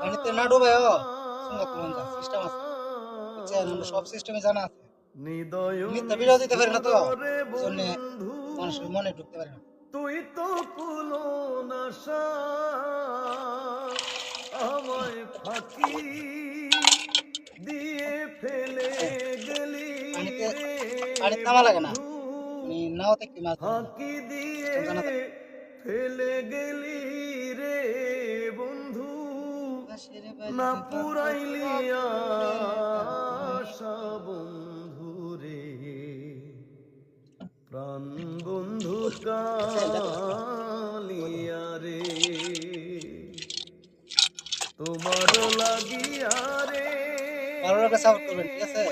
পানিতে না ডুবাইও সুন্দর করে যা সিস্টেম আছে বুঝছেন আমরা সব সিস্টেমে জানা আছে মিথ্যা ভিডিও দিতে পারি না তো এই জন্য মানুষের মনে ঢুকতে পারে না তুই তো কুলো নাশা আমায় ফাঁকি দিয়ে ফেলে বুঝছেন গেলি পানিতে রে পানিতে নামা লাগে না বন্ধু, মানে নাও থেকে মাছ ধরা যায় ফাঁকি দিয়ে সিস্টেম জানা থাকে ফেলে গেলি রে বন্ধু, পাশের না বাড়িতে কাঁঠাল পুরাইলি পাকলে তাই আশা বন্ধু রে, প্রাণ বন্ধু বুঝছেন দেখো কালিয়া রে, তোমার লাগিয়া রে ভালো লাগে সাপোর্ট করবেন ঠিক আছে